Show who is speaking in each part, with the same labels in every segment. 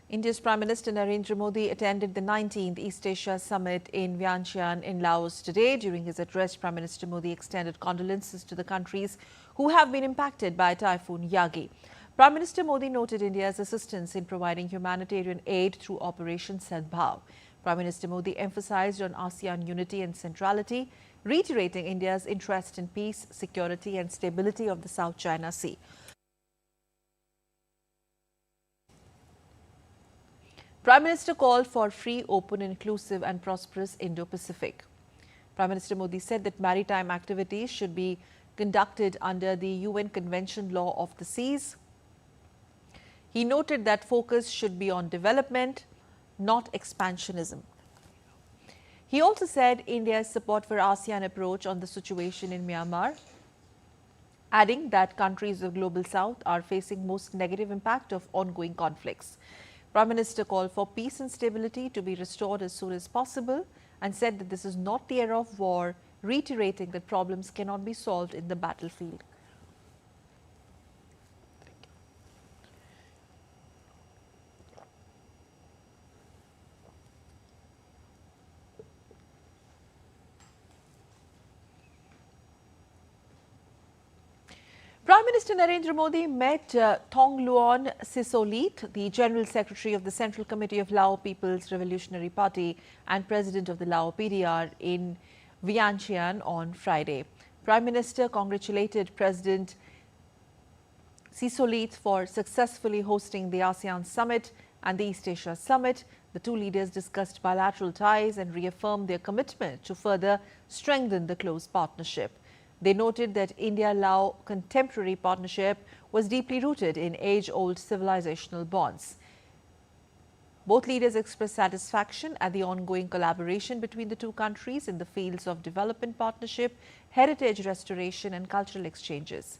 Speaker 1: India's Prime Minister Narendra Modi attended the 19th East Asia Summit in Vientiane in Laos today. During his address, Prime Minister Modi extended condolences to the countries who have been impacted by Typhoon Yagi. Prime Minister Modi noted India's assistance in providing humanitarian aid through Operation Sadbhav. Prime Minister Modi emphasized on ASEAN unity and centrality, reiterating India's interest in peace, security and stability of the South China Sea. Prime Minister called for free, open, inclusive and prosperous Indo-Pacific. Prime Minister Modi said that maritime activities should be conducted under the UN Convention Law of the Seas. He noted that focus should be on development, not expansionism. He also said India's support for ASEAN approach on the situation in Myanmar, adding that countries of Global South are facing most negative impact of ongoing conflicts. Prime Minister called for peace and stability to be restored as soon as possible and said that this is not the era of war, reiterating that problems cannot be solved in the battlefield. Prime Minister Narendra Modi met Thongloun Sisoulith, the General Secretary of the Central Committee of Lao People's Revolutionary Party and President of the Lao PDR in Vientiane on Friday. Prime Minister congratulated President Sisoulith for successfully hosting the ASEAN Summit and the East Asia Summit. The two leaders discussed bilateral ties and reaffirmed their commitment to further strengthen the close partnership. They noted that India-Lao contemporary partnership was deeply rooted in age-old civilizational bonds. Both leaders expressed satisfaction at the ongoing collaboration between the two countries in the fields of development partnership, heritage restoration and cultural exchanges.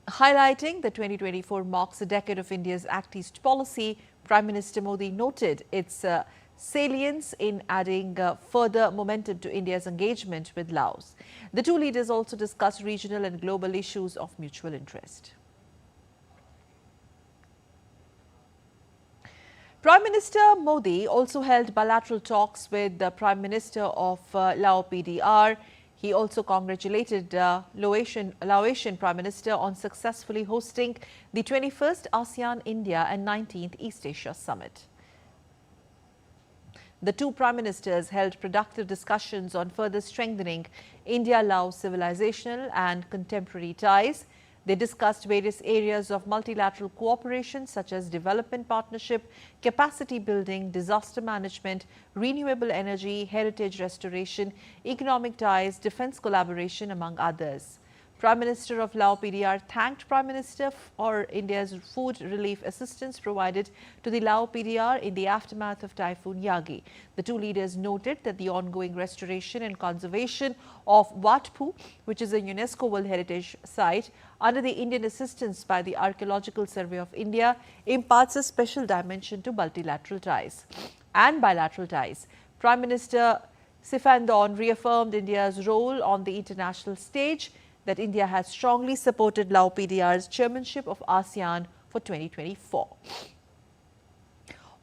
Speaker 1: Highlighting that 2024 marks a decade of India's Act East policy, Prime Minister Modi noted its salience in adding further momentum to India's engagement with Laos. The two leaders also discussed regional and global issues of mutual interest. Prime Minister Modi also held bilateral talks with the Prime Minister of Lao PDR. He also congratulated Laotian Prime Minister on successfully hosting the 21st ASEAN-India and 19th East Asia Summit. The two Prime Ministers held productive discussions on further strengthening India-Lao civilizational and contemporary ties. They discussed various areas of multilateral cooperation such as development partnership, capacity building, disaster management, renewable energy, heritage restoration, economic ties, defense collaboration, among others. Prime Minister of Lao PDR thanked Prime Minister for India's food relief assistance provided to the Lao PDR in the aftermath of Typhoon Yagi. The two leaders noted that the ongoing restoration and conservation of Wat Phu, which is a UNESCO World Heritage Site, under the Indian assistance by the Archaeological Survey of India, imparts a special dimension to multilateral ties and bilateral ties. Prime Minister Sifandon reaffirmed India's role on the international stage, that India has strongly supported Lao PDR's chairmanship of ASEAN for 2024.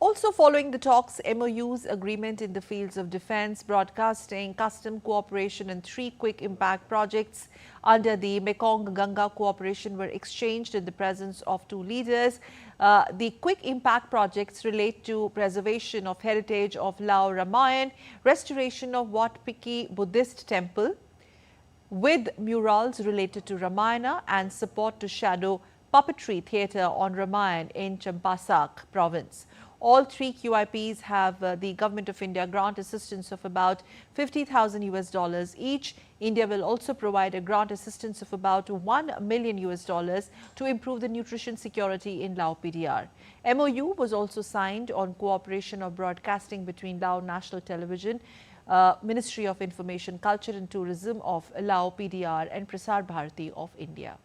Speaker 1: Also following the talks, MOUs, agreement in the fields of defense, broadcasting, custom cooperation and 3 quick impact projects under the Mekong-Ganga cooperation were exchanged in the presence of two leaders. The quick impact projects relate to preservation of heritage of Lao Ramayan, restoration of Wat Piki Buddhist temple, with murals related to Ramayana and support to shadow puppetry theatre on Ramayan in Champasak province. All 3 QIPs have the Government of India grant assistance of about $50,000 each. India will also provide a grant assistance of about $1 million to improve the nutrition security in Lao PDR. MOU was also signed on cooperation of broadcasting between Lao National Television, Ministry of Information, Culture and Tourism of Lao PDR and Prasar Bharati of India.